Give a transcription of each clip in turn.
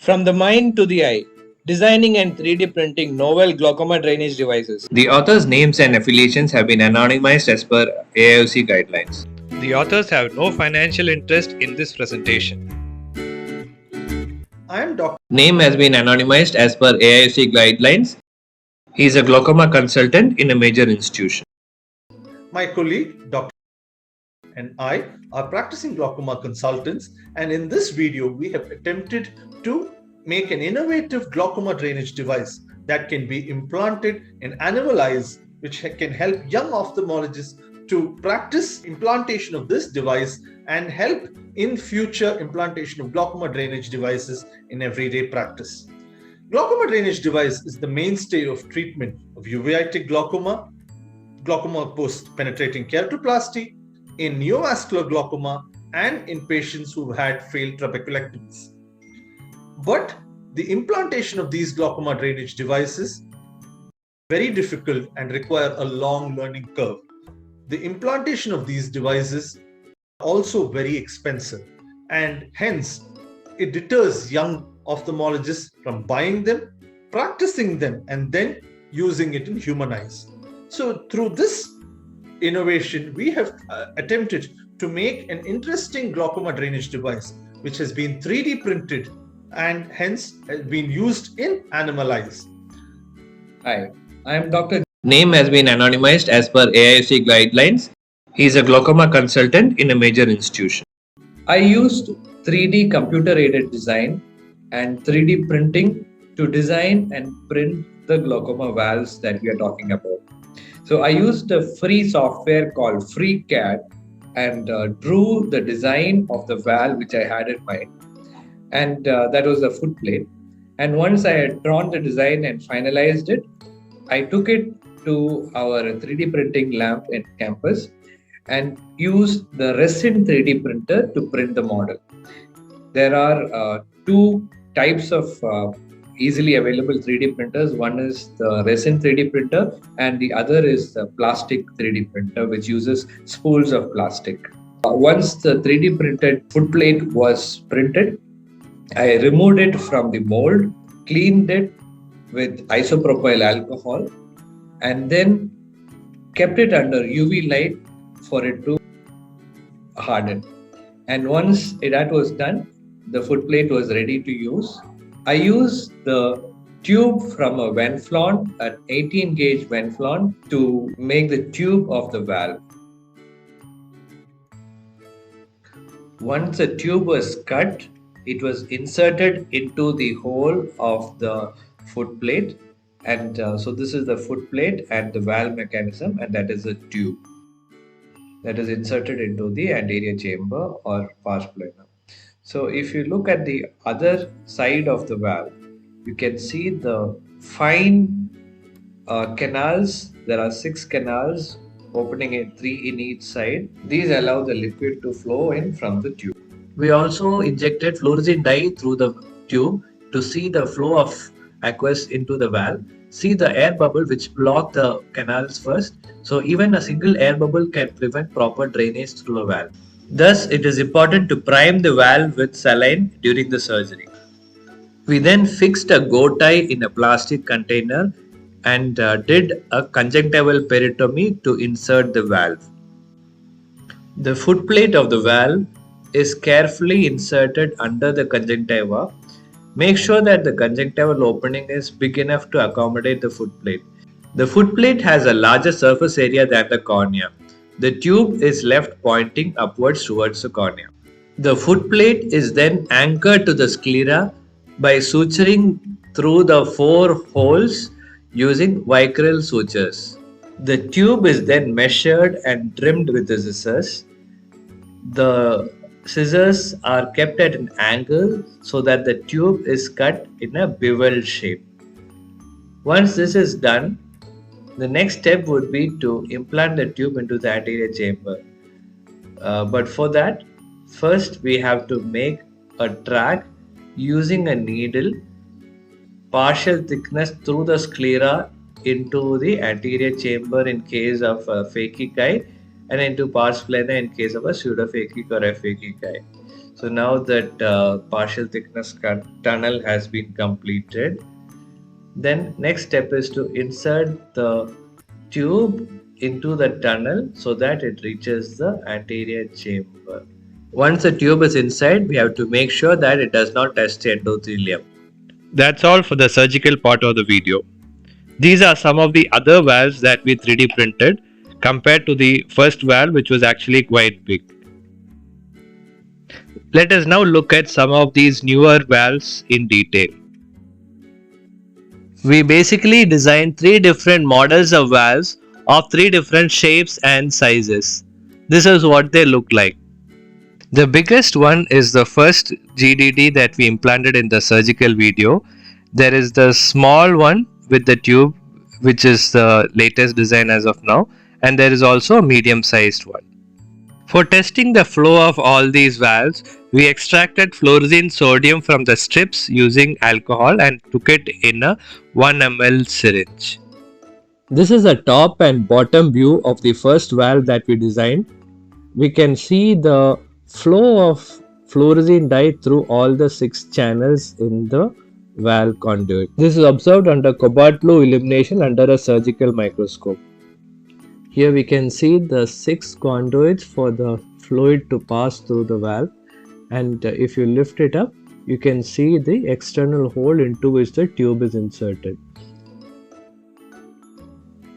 From the mind to the eye, designing and 3D printing novel glaucoma drainage devices. The authors' names and affiliations have been anonymized as per AIOC guidelines. The authors have no financial interest in this presentation. I am Dr. Name has been anonymized as per AIOC guidelines. He is a glaucoma consultant in a major institution. My colleague, Dr. and I are practicing glaucoma consultants, and in this video, we have attempted to make an innovative glaucoma drainage device that can be implanted in animal eyes, which can help young ophthalmologists to practice implantation of this device and help in future implantation of glaucoma drainage devices in everyday practice. Glaucoma drainage device is the mainstay of treatment of uveitic glaucoma, glaucoma post-penetrating keratoplasty, in neovascular glaucoma, and in patients who've had failed trabeculectomies. But the implantation of these glaucoma drainage devices is very difficult and require a long learning curve. The implantation of these devices is also very expensive, and hence it deters young ophthalmologists from buying them, practicing them, and then using it in human eyes. So through this innovation, we have attempted to make an interesting glaucoma drainage device which has been 3D printed and hence has been used in animal eyes. Hi, I am Dr. Name has been anonymized as per AIOC guidelines. He is a glaucoma consultant in a major institution. I used 3D computer aided design and 3D printing to design and print the glaucoma valves that we are talking about. So I used a free software called FreeCAD and drew the design of the valve which I had in mind, and that was a foot plate. And once I had drawn the design and finalized it, I took it to our 3D printing lab in campus and used the resin 3D printer to print the model. There are two types of easily available 3D printers. One is the resin 3D printer and the other is the plastic 3D printer, which uses spools of plastic. Once the 3D printed footplate was printed, I removed it from the mold, cleaned it with isopropyl alcohol, and then kept it under UV light for it to harden. And once that was done, the footplate was ready to use. I used the tube from a Venflon, an 18 gauge Venflon, to make the tube of the valve. Once the tube was cut, it was inserted into the hole of the footplate, and so this is the footplate and the valve mechanism, and that is the tube that is inserted into the anterior chamber or pars plana. So if you look at the other side of the valve, you can see the fine canals. There are 6 canals opening in 3 in each side. These allow the liquid to flow in from the tube. We also injected fluorescein dye through the tube to see the flow of aqueous into the valve. See the air bubble which block the canals first. So even a single air bubble can prevent proper drainage through a valve. Thus, it is important to prime the valve with saline during the surgery. We then fixed a bow tie in a plastic container and did a conjunctival peritomy to insert the valve. The footplate of the valve is carefully inserted under the conjunctiva. Make sure that the conjunctival opening is big enough to accommodate the footplate. The footplate has a larger surface area than the cornea. The tube is left pointing upwards towards the cornea. The footplate is then anchored to the sclera by suturing through the 4 holes using vicryl sutures. The tube is then measured and trimmed with the scissors. The scissors are kept at an angle so that the tube is cut in a bevel shape. Once this is done, the next step would be to implant the tube into the anterior chamber. But for that, first we have to make a track using a needle, partial thickness through the sclera into the anterior chamber in case of a phakic eye, and into pars plana in case of a pseudophakic or aphakic eye. So now that partial thickness tunnel has been completed, then next step is to insert the tube into the tunnel so that it reaches the anterior chamber. Once the tube is inside, we have to make sure that it does not touch the endothelium. That's all for the surgical part of the video. These are some of the other valves that we 3D printed compared to the first valve, which was actually quite big. Let us now look at some of these newer valves in detail. We basically designed 3 different models of valves of 3 different shapes and sizes. This is what they look like. The biggest one is the first GDT that we implanted in the surgical video. There is the small one with the tube, which is the latest design as of now, and there is also a medium sized one. For testing the flow of all these valves, we extracted fluorescein sodium from the strips using alcohol and took it in a 1 ml syringe. This is a top and bottom view of the first valve that we designed. We can see the flow of fluorescein dye through all the 6 channels in the valve conduit. This is observed under cobalt blue illumination under a surgical microscope. Here we can see the 6 conduits for the fluid to pass through the valve, and if you lift it up, you can see the external hole into which the tube is inserted.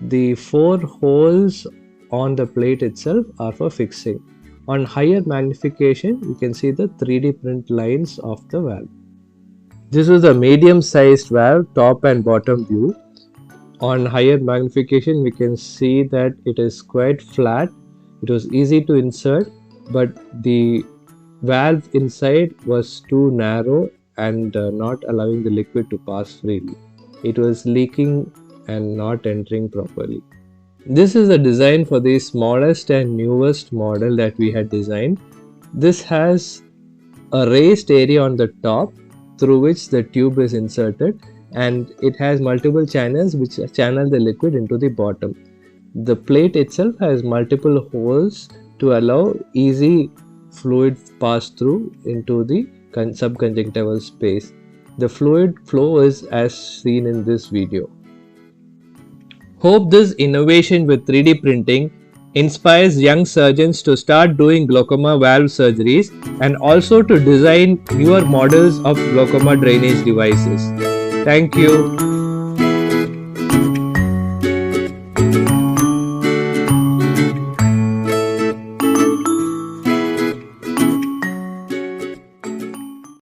The 4 holes on the plate itself are for fixing. On higher magnification, you can see the 3D print lines of the valve. This is a medium sized valve, top and bottom view. On higher magnification, we can see that it is quite flat. It was easy to insert, but the valve inside was too narrow and not allowing the liquid to pass freely. It was leaking and not entering properly. This is a design for the smallest and newest model that we had designed. This has a raised area on the top through which the tube is inserted, and it has multiple channels which channel the liquid into the bottom. The plate itself has multiple holes to allow easy fluid pass through into the subconjunctival space. The fluid flow is as seen in this video. Hope this innovation with 3D printing inspires young surgeons to start doing glaucoma valve surgeries and also to design newer models of glaucoma drainage devices. Thank you.